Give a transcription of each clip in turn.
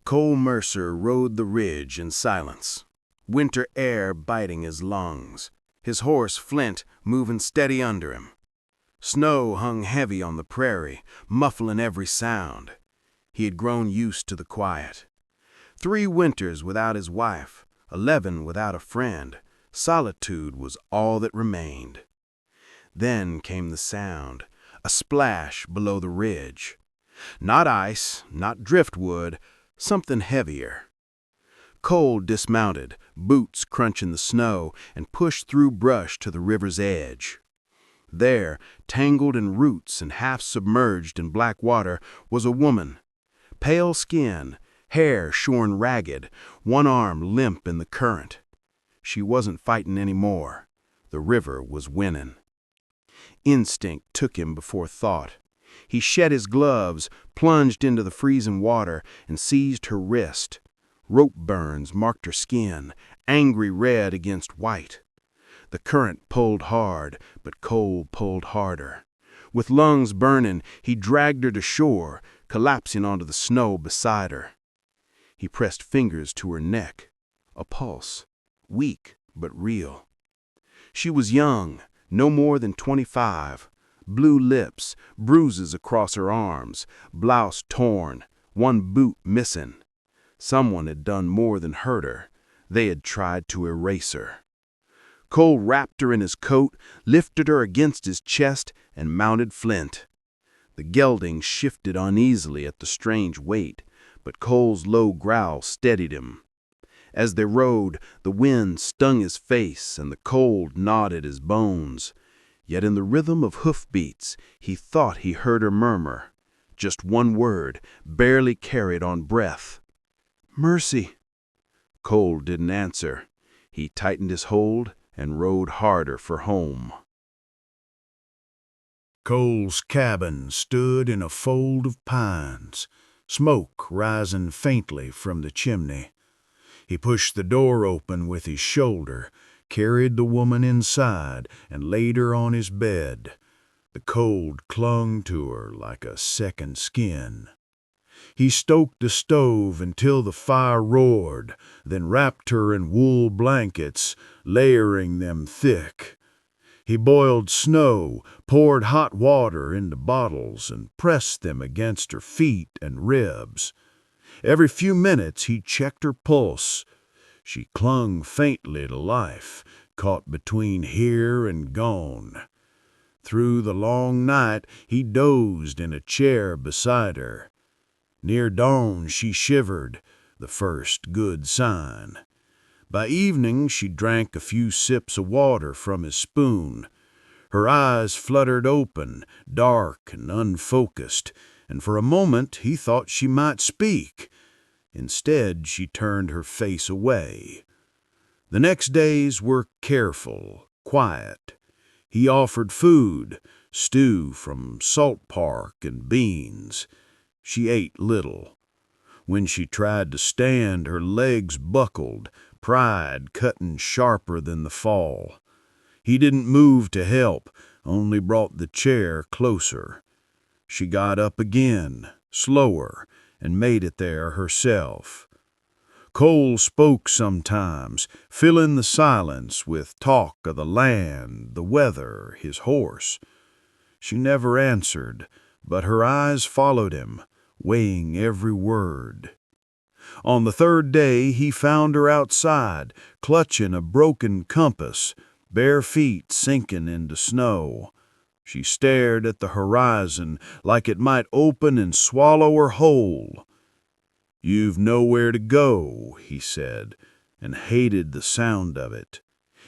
Cole Mercer rode the ridge in silence, winter air biting his lungs, his horse Flint moving steady under him. Snow hung heavy on the prairie, muffling every sound. He had grown used to the quiet. 3 winters without his wife, 11 without a friend, solitude was all that remained. Then came the sound, a splash below the ridge. Not ice, not driftwood, something heavier. Cole dismounted, boots crunching the snow, and pushed through brush to the river's edge. There, tangled in roots and half submerged in black water, was a woman. Pale skin, hair shorn ragged, one arm limp in the current. She wasn't fighting anymore. The river was winning. Instinct took him before thought. He shed his gloves, plunged into the freezing water, and seized her wrist. Rope burns marked her skin, angry red against white. The current pulled hard, but Cole pulled harder. With lungs burning, he dragged her to shore, collapsing onto the snow beside her. He pressed fingers to her neck, a pulse, weak but real. She was young, no more than 25, blue lips, bruises across her arms, blouse torn, one boot missing. Someone had done more than hurt her. They had tried to erase her. Cole wrapped her in his coat, lifted her against his chest, and mounted Flint. The gelding shifted uneasily at the strange weight, but Cole's low growl steadied him. As they rode, the wind stung his face and the cold gnawed at his bones. Yet in the rhythm of hoofbeats, he thought he heard her murmur. Just one word, barely carried on breath. "Mercy." Cole didn't answer. He tightened his hold and rode harder for home. Cole's cabin stood in a fold of pines, smoke rising faintly from the chimney. He pushed the door open with his shoulder, carried the woman inside, and laid her on his bed. The cold clung to her like a second skin. He stoked the stove until the fire roared, then wrapped her in wool blankets, layering them thick. He boiled snow, poured hot water into bottles, and pressed them against her feet and ribs. Every few minutes he checked her pulse. She clung faintly to life, caught between here and gone. Through the long night he dozed in a chair beside her. Near dawn she shivered, the first good sign. By evening she drank a few sips of water from his spoon. Her eyes fluttered open, dark and unfocused, and for a moment he thought she might speak. Instead, she turned her face away. The next days were careful, quiet. He offered food, stew from Salt Park and beans. She ate little. When she tried to stand, her legs buckled, pride cutting sharper than the fall. He didn't move to help, only brought the chair closer. She got up again, slower, and made it there herself. Cole spoke sometimes, filling the silence with talk of the land, the weather, his horse. She never answered, but her eyes followed him, weighing every word. On the 3rd day he found her outside, clutching a broken compass, bare feet sinking into snow. She stared at the horizon like it might open and swallow her whole. "You've nowhere to go," he said, and hated the sound of it.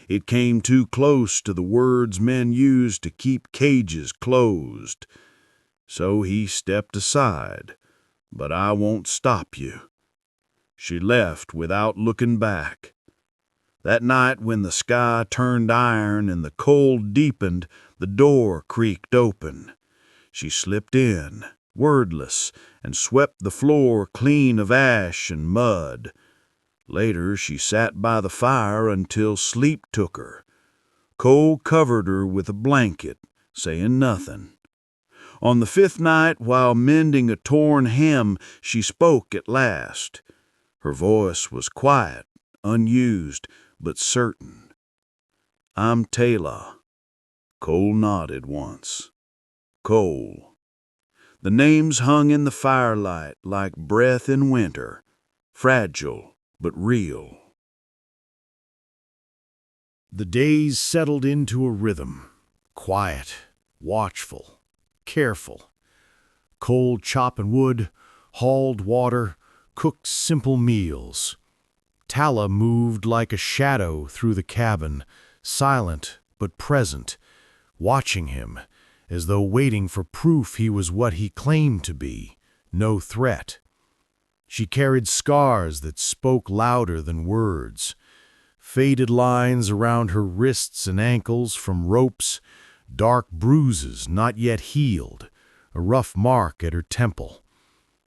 It came too close to the words men use to keep cages closed. So he stepped aside. "But I won't stop you." She left without looking back. That night when the sky turned iron and the cold deepened, the door creaked open. She slipped in, wordless, and swept the floor clean of ash and mud. Later she sat by the fire until sleep took her. Cole covered her with a blanket, saying nothing. On the 5th night, while mending a torn hem, she spoke at last. Her voice was quiet, unused, but certain. "I'm Taylor." Cole nodded once. Cole. The names hung in the firelight like breath in winter, fragile but real. The days settled into a rhythm, quiet, watchful, careful. Cole chopping wood, hauled water, cooked simple meals. Tala moved like a shadow through the cabin, silent but present, watching him, as though waiting for proof he was what he claimed to be, no threat. She carried scars that spoke louder than words, faded lines around her wrists and ankles from ropes, dark bruises not yet healed, a rough mark at her temple.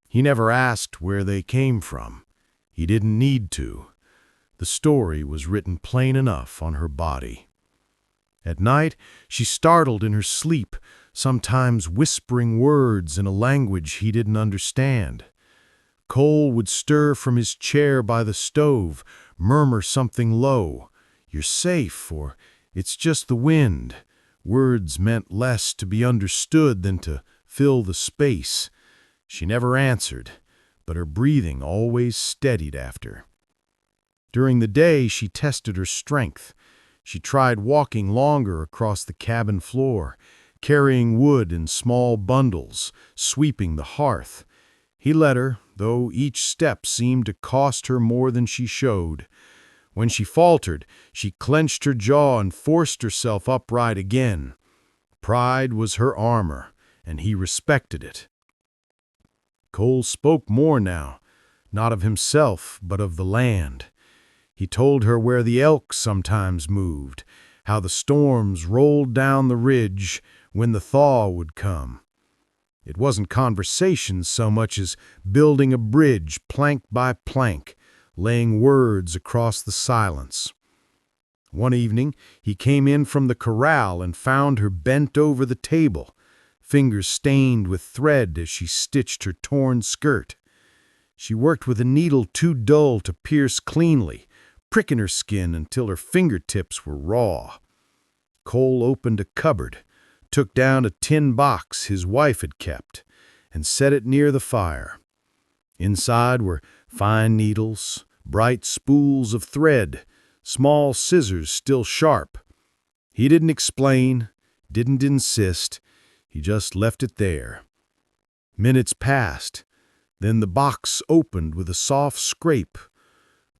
He never asked where they came from. He didn't need to. The story was written plain enough on her body. At night, she startled in her sleep, sometimes whispering words in a language he didn't understand. Cole would stir from his chair by the stove, murmur something low, "You're safe," or "It's just the wind." Words meant less to be understood than to fill the space. She never answered, but her breathing always steadied after. During the day, she tested her strength. She tried walking longer across the cabin floor, carrying wood in small bundles, sweeping the hearth. He let her, though each step seemed to cost her more than she showed. When she faltered, she clenched her jaw and forced herself upright again. Pride was her armor, and he respected it. Cole spoke more now, not of himself, but of the land. He told her where the elk sometimes moved, how the storms rolled down the ridge when the thaw would come. It wasn't conversation so much as building a bridge plank by plank, laying words across the silence. One evening, he came in from the corral and found her bent over the table, fingers stained with thread as she stitched her torn skirt. She worked with a needle too dull to pierce cleanly, pricking her skin until her fingertips were raw. Cole opened a cupboard, took down a tin box his wife had kept, and set it near the fire. Inside were fine needles, bright spools of thread, small scissors still sharp. He didn't explain, didn't insist, he just left it there. Minutes passed, then the box opened with a soft scrape.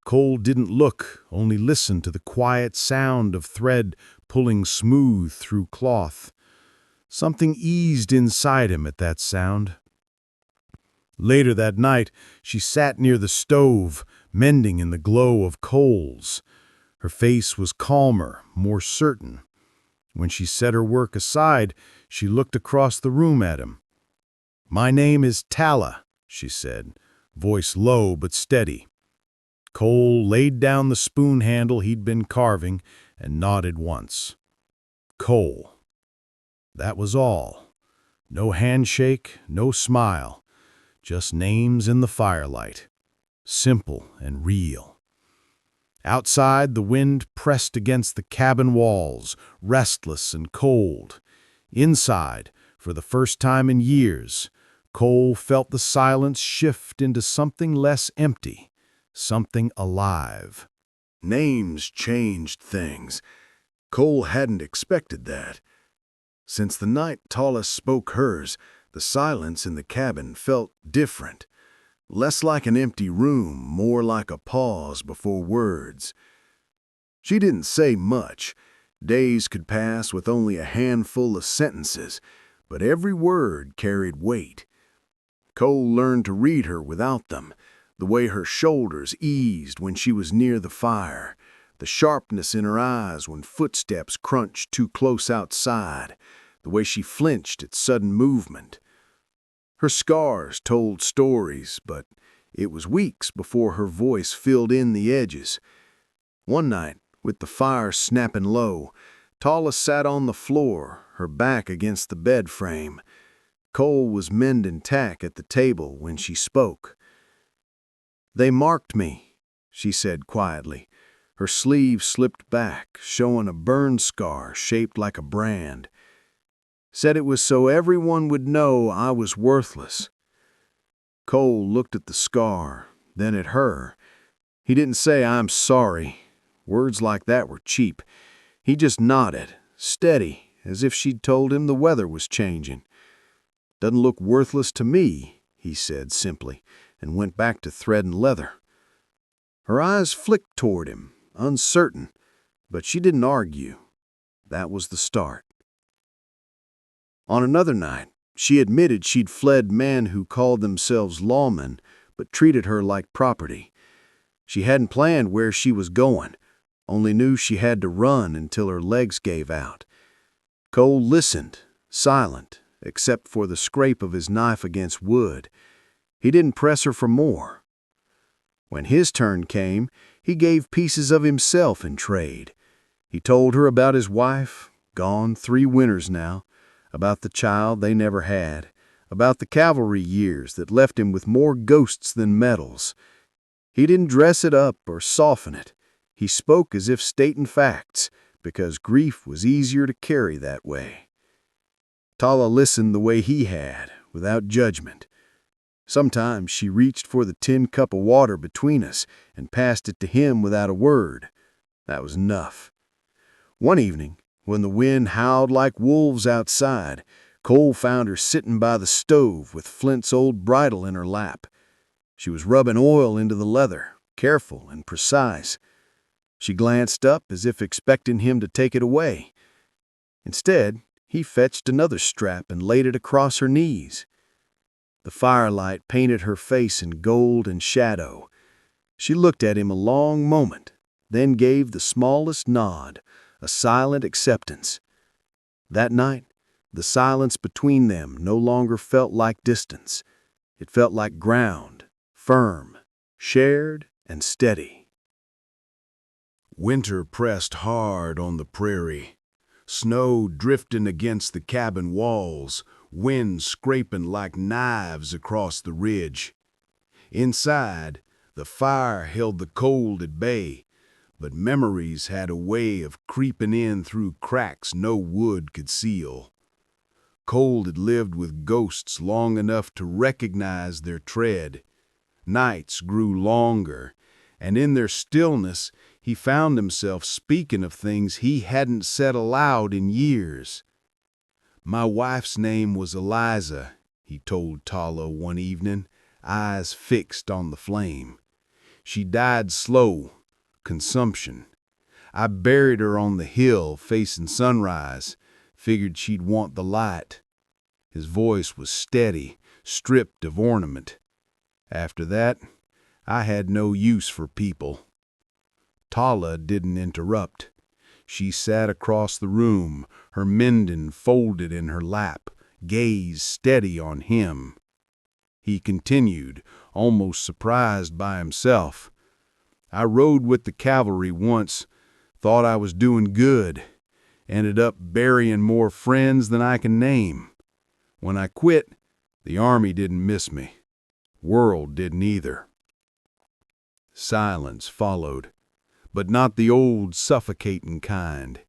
Cole didn't look, only listened to the quiet sound of thread pulling smooth through cloth. Something eased inside him at that sound. Later that night, she sat near the stove, mending in the glow of coals. Her face was calmer, more certain. When she set her work aside, she looked across the room at him. "My name is Tala," she said, voice low but steady. Cole laid down the spoon handle he'd been carving and nodded once. Cole. That was all. No handshake, no smile, just names in the firelight. Simple and real. Outside, the wind pressed against the cabin walls, restless and cold. Inside, for the first time in years, Cole felt the silence shift into something less empty, something alive. Names changed things. Cole hadn't expected that. Since the night Tala spoke hers, the silence in the cabin felt different. Less like an empty room, more like a pause before words. She didn't say much. Days could pass with only a handful of sentences, but every word carried weight. Cole learned to read her without them, the way her shoulders eased when she was near the fire, the sharpness in her eyes when footsteps crunched too close outside, the way she flinched at sudden movement. Her scars told stories, but it was weeks before her voice filled in the edges. One night, with the fire snapping low, Tala sat on the floor, her back against the bed frame. Cole was mending tack at the table when she spoke. "They marked me," she said quietly. Her sleeve slipped back, showing a burn scar shaped like a brand. "Said it was so everyone would know I was worthless." Cole looked at the scar, then at her. He didn't say, "I'm sorry." Words like that were cheap. He just nodded, steady, as if she'd told him the weather was changing. "Doesn't look worthless to me," he said simply, and went back to thread and leather. Her eyes flicked toward him, uncertain, but she didn't argue. That was the start. On another night, she admitted she'd fled men who called themselves lawmen, but treated her like property. She hadn't planned where she was going, only knew she had to run until her legs gave out. Cole listened, silent, except for the scrape of his knife against wood. He didn't press her for more. When his turn came, he gave pieces of himself in trade. He told her about his wife, gone 3 winters now, about the child they never had, about the cavalry years that left him with more ghosts than medals. He didn't dress it up or soften it. He spoke as if stating facts, because grief was easier to carry that way. Tala listened the way he had, without judgment. Sometimes she reached for the tin cup of water between us and passed it to him without a word. That was enough. One evening, when the wind howled like wolves outside, Cole found her sitting by the stove with Flint's old bridle in her lap. She was rubbing oil into the leather, careful and precise. She glanced up as if expecting him to take it away. Instead, he fetched another strap and laid it across her knees. The firelight painted her face in gold and shadow. She looked at him a long moment, then gave the smallest nod, a silent acceptance. That night, the silence between them no longer felt like distance. It felt like ground, firm, shared, and steady. Winter pressed hard on the prairie. Snow drifting against the cabin walls, wind scraping like knives across the ridge. Inside, the fire held the cold at bay, but memories had a way of creeping in through cracks no wood could seal. Cole had lived with ghosts long enough to recognize their tread. Nights grew longer, and in their stillness he found himself speaking of things he hadn't said aloud in years. "My wife's name was Eliza," he told Tala one evening, eyes fixed on the flame. "She died slow, consumption. I buried her on the hill facing sunrise, figured she'd want the light." His voice was steady, stripped of ornament. "After that, I had no use for people." Tala didn't interrupt. She sat across the room, her mending folded in her lap, gaze steady on him. He continued, almost surprised by himself. "I rode with the cavalry once, thought I was doing good, ended up burying more friends than I can name. When I quit, the army didn't miss me. World didn't either." Silence followed, but not the old suffocating kind.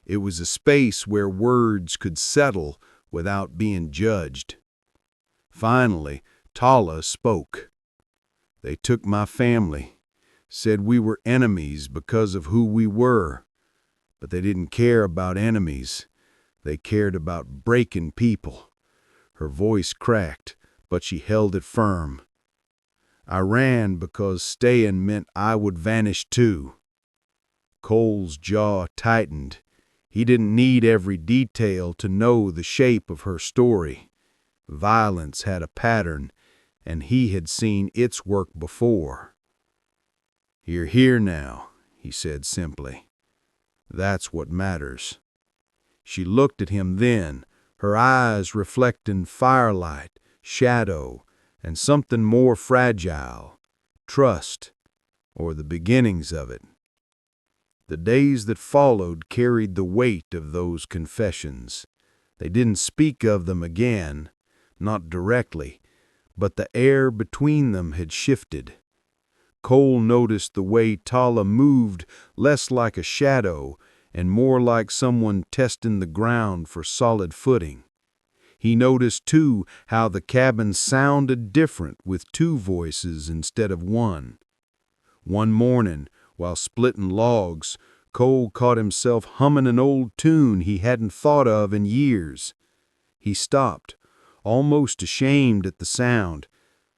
It was a space where words could settle without being judged. Finally, Tala spoke. "They took my family, said we were enemies because of who we were. But they didn't care about enemies. They cared about breaking people." Her voice cracked, but she held it firm. "I ran because staying meant I would vanish too." Cole's jaw tightened. He didn't need every detail to know the shape of her story. Violence had a pattern, and he had seen its work before. "You're here now," he said simply. "That's what matters." She looked at him then, her eyes reflecting firelight, shadow, and something more fragile, trust, or the beginnings of it. The days that followed carried the weight of those confessions. They didn't speak of them again, not directly, but the air between them had shifted. Cole noticed the way Tala moved less like a shadow and more like someone testing the ground for solid footing. He noticed, too, how the cabin sounded different with two voices instead of one. One morning, while splitting logs, Cole caught himself humming an old tune he hadn't thought of in years. He stopped, almost ashamed at the sound,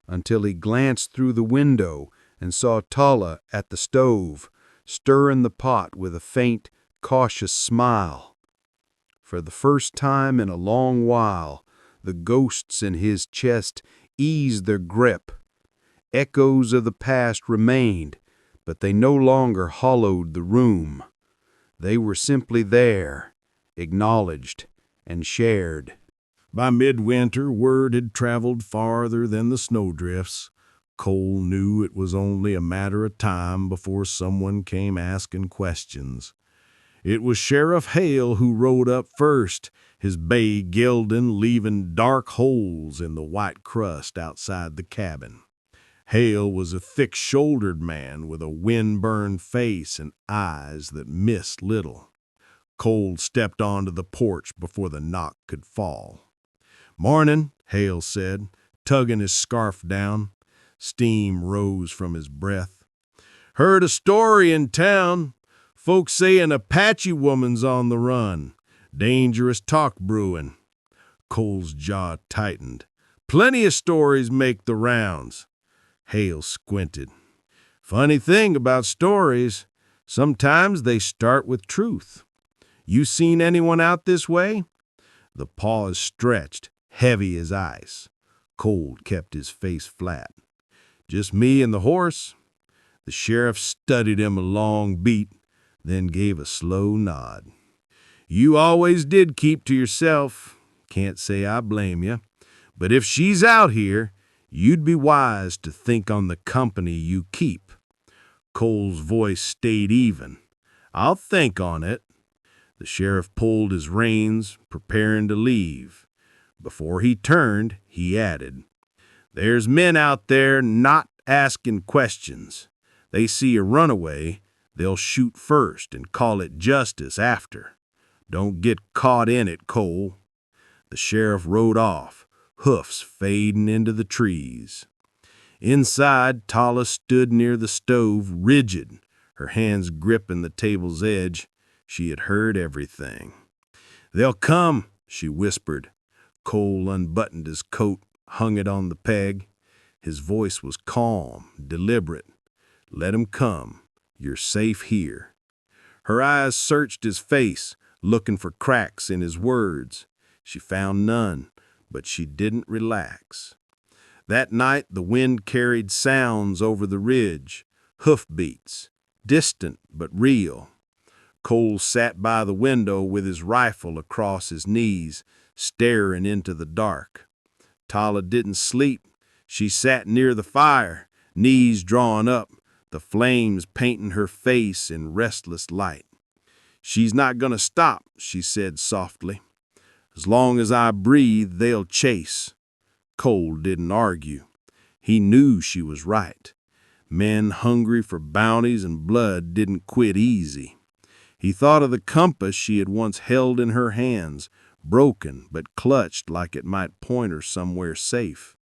until he glanced through the window and saw Tala at the stove, stirring the pot with a faint, cautious smile. For the first time in a long while, the ghosts in his chest eased their grip. Echoes of the past remained, but they no longer hollowed the room. They were simply there, acknowledged and shared. By midwinter, word had traveled farther than the snowdrifts. Cole knew it was only a matter of time before someone came asking questions. It was Sheriff Hale who rode up first, his bay gelding leaving dark holes in the white crust outside the cabin. Hale was a thick-shouldered man with a wind-burned face and eyes that missed little. Cole stepped onto the porch before the knock could fall. "Morning," Hale said, tugging his scarf down. Steam rose from his breath. "Heard a story in town. Folks say an Apache woman's on the run. Dangerous talk brewing." Cole's jaw tightened. "Plenty of stories make the rounds." Hale squinted. "Funny thing about stories, sometimes they start with truth. You seen anyone out this way?" The paws stretched, heavy as ice. Cole kept his face flat. "Just me and the horse." The sheriff studied him a long beat, then gave a slow nod. "You always did keep to yourself. Can't say I blame you. But if she's out here, you'd be wise to think on the company you keep." Cole's voice stayed even. "I'll think on it." The sheriff pulled his reins, preparing to leave. Before he turned, he added, "There's men out there not asking questions. They see a runaway, they'll shoot first and call it justice after. Don't get caught in it, Cole." The sheriff rode off, hoofs fading into the trees. Inside, Tala stood near the stove, rigid, her hands gripping the table's edge. She had heard everything. "They'll come," she whispered. Cole unbuttoned his coat, hung it on the peg. His voice was calm, deliberate. "Let 'em come. You're safe here." Her eyes searched his face, looking for cracks in his words. She found none, but she didn't relax. That night the wind carried sounds over the ridge, hoofbeats, distant but real. Cole sat by the window with his rifle across his knees, staring into the dark. Tala didn't sleep. She sat near the fire, knees drawn up, the flames painting her face in restless light. "She's not gonna stop," she said softly. "As long as I breathe, they'll chase." Cole didn't argue. He knew she was right. Men hungry for bounties and blood didn't quit easy. He thought of the compass she had once held in her hands, broken but clutched like it might point her somewhere safe.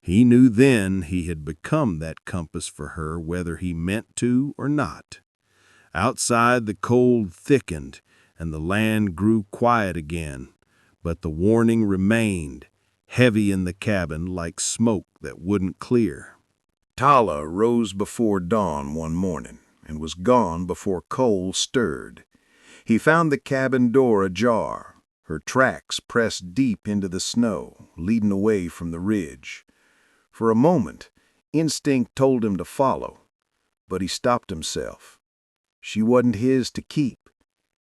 He knew then he had become that compass for her whether he meant to or not. Outside the cold thickened and the land grew quiet again, but the warning remained, heavy in the cabin like smoke that wouldn't clear. Tala rose before dawn one morning and was gone before Cole stirred. He found the cabin door ajar, her tracks pressed deep into the snow, leading away from the ridge. For a moment, instinct told him to follow, but he stopped himself. She wasn't his to keep.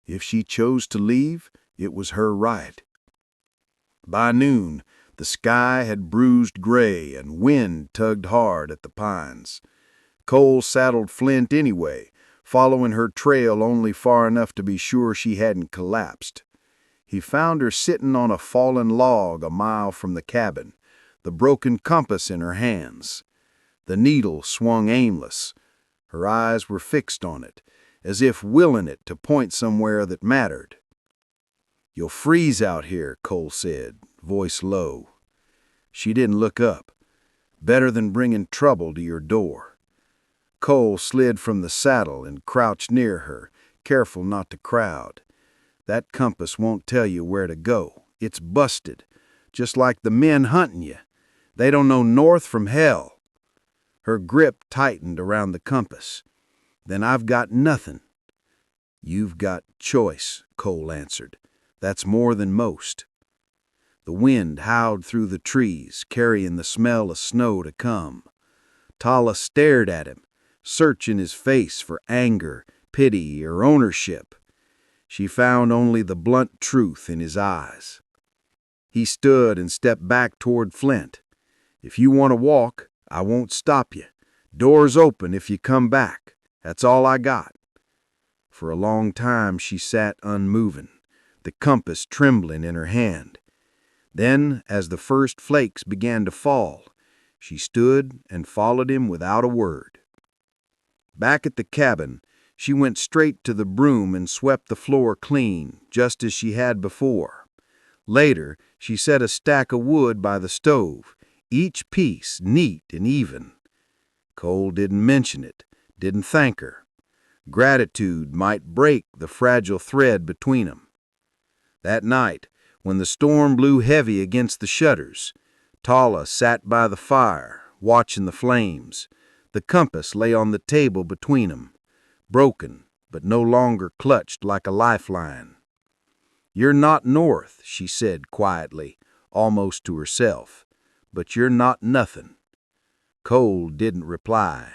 If she chose to leave, it was her right. By noon, the sky had bruised gray and wind tugged hard at the pines. Cole saddled Flint anyway, following her trail only far enough to be sure she hadn't collapsed. He found her sitting on a fallen log a mile from the cabin, the broken compass in her hands. The needle swung aimless. Her eyes were fixed on it, as if willing it to point somewhere that mattered. "You'll freeze out here," Cole said, voice low. She didn't look up. "Better than bringing trouble to your door." Cole slid from the saddle and crouched near her, careful not to crowd. "That compass won't tell you where to go. It's busted, just like the men hunting you. They don't know north from hell." Her grip tightened around the compass. "Then I've got nothing." "You've got choice," Cole answered. "That's more than most." The wind howled through the trees, carrying the smell of snow to come. Tala stared at him, searching his face for anger, pity, or ownership. She found only the blunt truth in his eyes. He stood and stepped back toward Flint. "If you want to walk, I won't stop you. Door's open if you come back. That's all I got." For a long time she sat unmoving, the compass trembling in her hand. Then, as the first flakes began to fall, she stood and followed him without a word. Back at the cabin, she went straight to the broom and swept the floor clean, just as she had before. Later, she set a stack of wood by the stove, each piece neat and even. Cole didn't mention it, didn't thank her. Gratitude might break the fragile thread between them. That night, when the storm blew heavy against the shutters, Tala sat by the fire, watching the flames. The compass lay on the table between them, broken, but no longer clutched like a lifeline. "You're not north," she said quietly, almost to herself, "but you're not nothing." Cole didn't reply.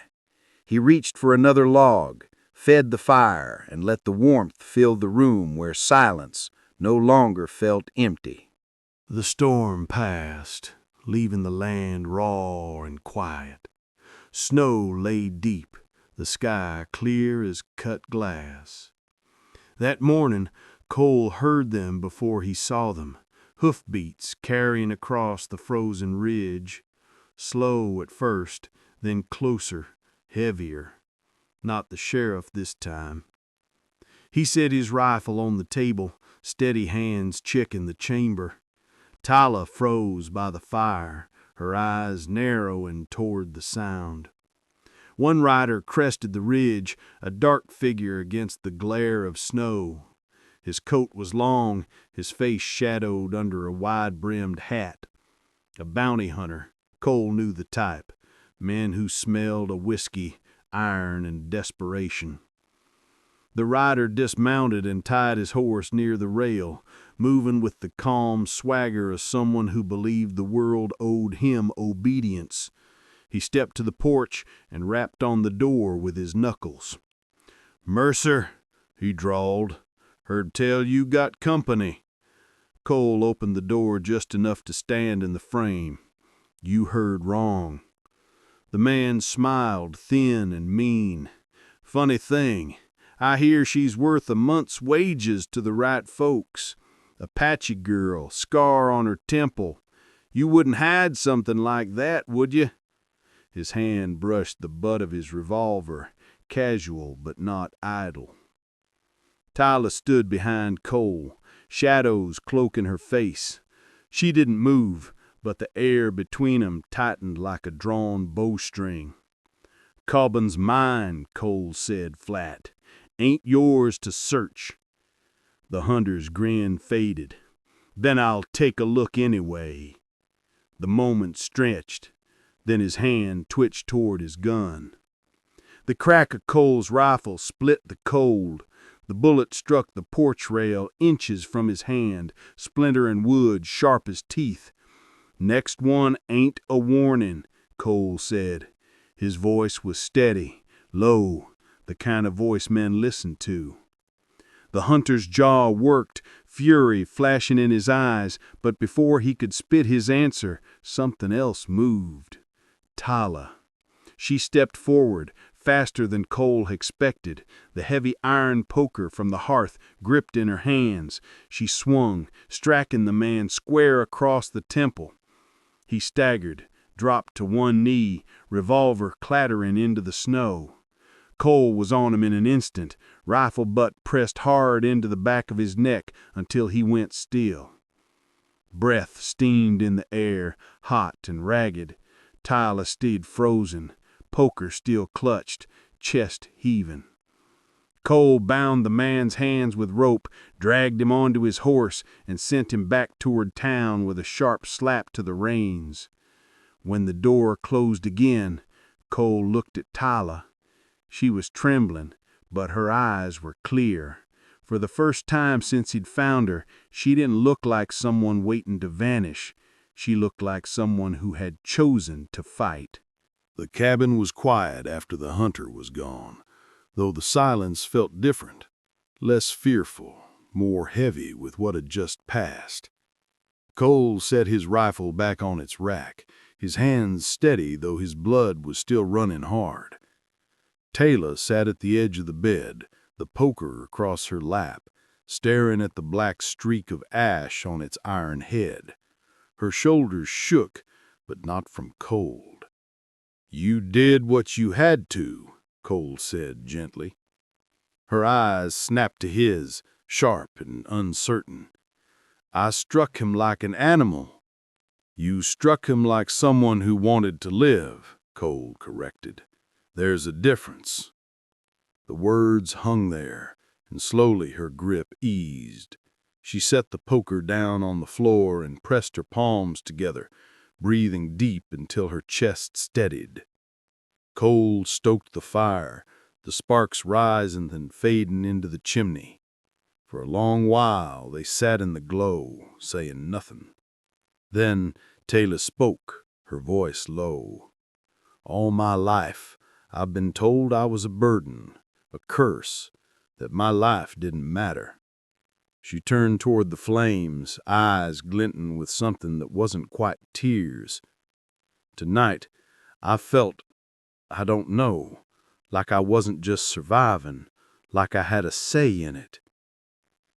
He reached for another log, fed the fire, and let the warmth fill the room where silence no longer felt empty. The storm passed, leaving the land raw and quiet. Snow lay deep, the sky clear as cut glass. That morning, Cole heard them before he saw them, hoofbeats carrying across the frozen ridge. Slow at first, then closer, heavier. Not the sheriff this time. He set his rifle on the table, steady hands checking the chamber. Tala froze by the fire, her eyes narrowing toward the sound. One rider crested the ridge, a dark figure against the glare of snow. His coat was long, his face shadowed under a wide-brimmed hat. A bounty hunter, Cole knew the type, men who smelled a whiskey, iron, and desperation. The rider dismounted and tied his horse near the rail, moving with the calm swagger of someone who believed the world owed him obedience. He stepped to the porch and rapped on the door with his knuckles. "Mercer," he drawled, "heard tell you got company." Cole opened the door just enough to stand in the frame. "You heard wrong." The man smiled, thin and mean. "Funny thing, I hear she's worth a month's wages to the right folks. Apache girl, scar on her temple. You wouldn't hide something like that, would you?" His hand brushed the butt of his revolver, casual but not idle. Tala stood behind Cole, shadows cloaking her face. She didn't move, but the air between them tightened like a drawn bowstring. "Cobbin's mine," Cole said flat. "Ain't yours to search." The hunter's grin faded. "Then I'll take a look anyway." The moment stretched, then his hand twitched toward his gun. The crack of Cole's rifle split the cold. The bullet struck the porch rail inches from his hand, splintering wood sharp as teeth. "Next one ain't a warning," Cole said. His voice was steady, low, the kind of voice men listened to. The hunter's jaw worked, fury flashing in his eyes, but before he could spit his answer, something else moved. Tala. She stepped forward, faster than Cole expected, the heavy iron poker from the hearth gripped in her hands. She swung, striking the man square across the temple. He staggered, dropped to one knee, revolver clattering into the snow. Cole was on him in an instant, rifle butt pressed hard into the back of his neck until he went still. Breath steamed in the air, hot and ragged. Tyler stayed frozen, poker still clutched, chest heaving. Cole bound the man's hands with rope, dragged him onto his horse, and sent him back toward town with a sharp slap to the reins. When the door closed again, Cole looked at Tyler. She was trembling, but her eyes were clear. For the first time since he'd found her, she didn't look like someone waiting to vanish. She looked like someone who had chosen to fight. The cabin was quiet after the hunter was gone, though the silence felt different, less fearful, more heavy with what had just passed. Cole set his rifle back on its rack, his hands steady though his blood was still running hard. Taylor sat at the edge of the bed, the poker across her lap, staring at the black streak of ash on its iron head. Her shoulders shook, but not from cold. "You did what you had to," Cole said gently. Her eyes snapped to his, sharp and uncertain. "I struck him like an animal." "You struck him like someone who wanted to live," Cole corrected. "There's a difference." The words hung there, and slowly her grip eased. She set the poker down on the floor and pressed her palms together, breathing deep until her chest steadied. Cole stoked the fire, the sparks rising and fading into the chimney. For a long while they sat in the glow, saying nothing. Then Taylor spoke, her voice low. "All my life I've been told I was a burden, a curse, that my life didn't matter." She turned toward the flames, eyes glinting with something that wasn't quite tears. "Tonight, I felt, I don't know, like I wasn't just surviving, like I had a say in it."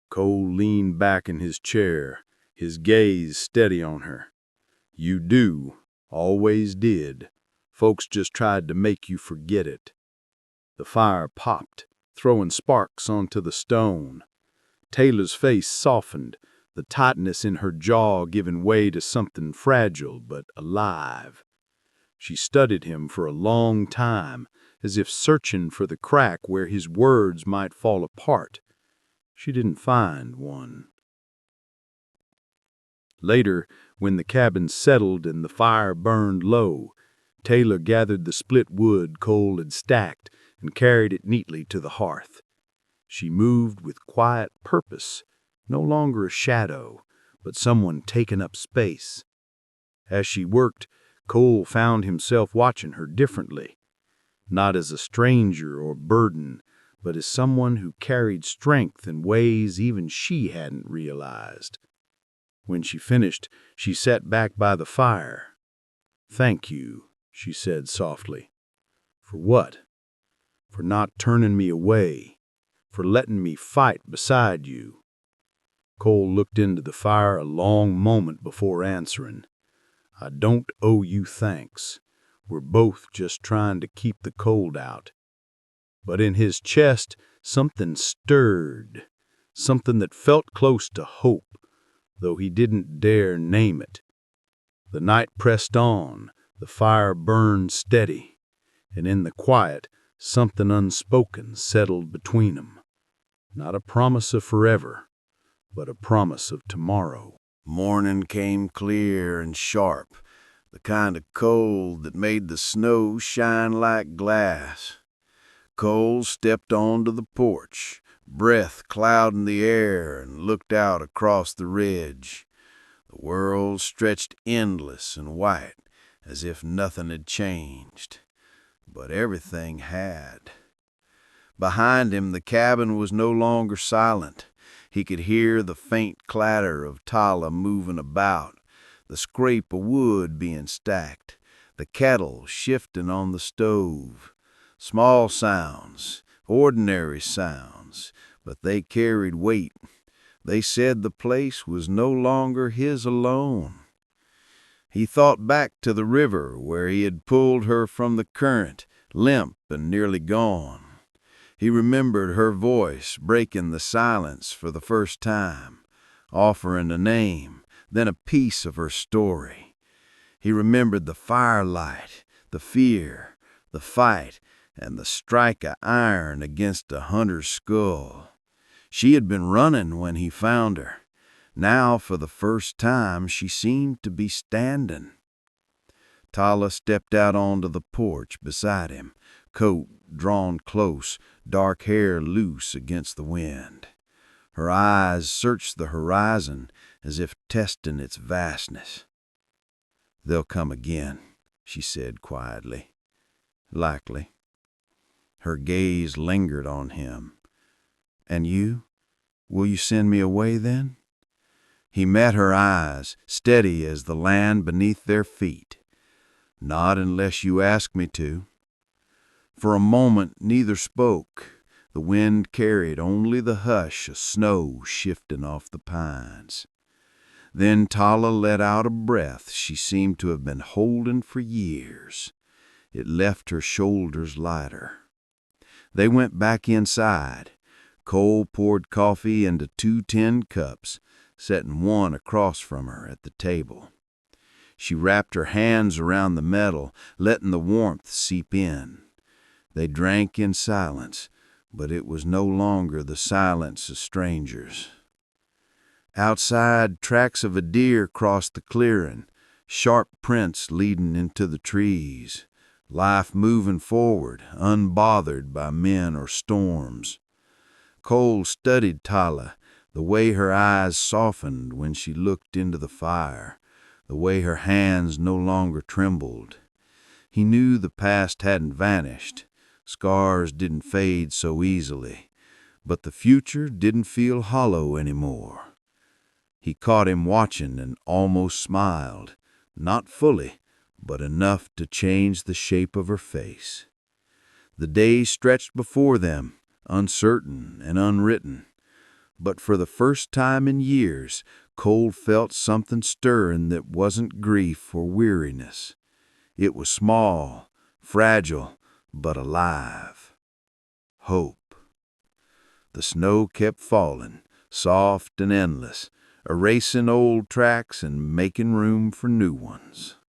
Cole leaned back in his chair, his gaze steady on her. "You do, always did. Folks just tried to make you forget it." The fire popped, throwing sparks onto the stone. Taylor's face softened, the tightness in her jaw giving way to something fragile but alive. She studied him for a long time, as if searching for the crack where his words might fall apart. She didn't find one. Later, when the cabin settled and the fire burned low, Taylor gathered the split wood Cole had stacked and carried it neatly to the hearth. She moved with quiet purpose, no longer a shadow, but someone taking up space. As she worked, Cole found himself watching her differently, not as a stranger or burden, but as someone who carried strength in ways even she hadn't realized. When she finished, she sat back by the fire. "Thank you," she said softly. "For what?" "For not turning me away, for letting me fight beside you." Cole looked into the fire a long moment before answering. "I don't owe you thanks. We're both just trying to keep the cold out." But in his chest, something stirred, something that felt close to hope, though he didn't dare name it. The night pressed on, the fire burned steady, and in the quiet, something unspoken settled between them. Not a promise of forever, but a promise of tomorrow. Morning came clear and sharp, the kind of cold that made the snow shine like glass. Cole stepped onto the porch, breath clouding the air, and looked out across the ridge. The world stretched endless and white, as if nothing had changed. But everything had. Behind him, the cabin was no longer silent. He could hear the faint clatter of Tala moving about, the scrape of wood being stacked, the kettle shifting on the stove. Small sounds, ordinary sounds, but they carried weight. They said the place was no longer his alone. He thought back to the river where he had pulled her from the current, limp and nearly gone. He remembered her voice breaking the silence for the first time, offering a name, then a piece of her story. He remembered the firelight, the fear, the fight, and the strike of iron against a hunter's skull. She had been running when he found her. Now, for the first time, she seemed to be standing. Tala stepped out onto the porch beside him, coat drawn close, dark hair loose against the wind. Her eyes searched the horizon as if testing its vastness. "They'll come again," she said quietly. "Likely." Her gaze lingered on him. "And you? Will you send me away then?" He met her eyes, steady as the land beneath their feet. "Not unless you ask me to." For a moment neither spoke. The wind carried only the hush of snow shifting off the pines. Then Tala let out a breath she seemed to have been holding for years. It left her shoulders lighter. They went back inside. Cole poured coffee into 2 tin cups, setting one across from her at the table. She wrapped her hands around the metal, letting the warmth seep in. They drank in silence, but it was no longer the silence of strangers. Outside, tracks of a deer crossed the clearing, sharp prints leading into the trees, life moving forward, unbothered by men or storms. Cole studied Tala, the way her eyes softened when she looked into the fire, the way her hands no longer trembled. He knew the past hadn't vanished. Scars didn't fade so easily, but the future didn't feel hollow anymore. He caught him watching and almost smiled, not fully, but enough to change the shape of her face. The days stretched before them, uncertain and unwritten, but for the first time in years, Cole felt something stirring that wasn't grief or weariness. It was small, fragile, but alive. Hope. The snow kept falling, soft and endless, erasing old tracks and making room for new ones.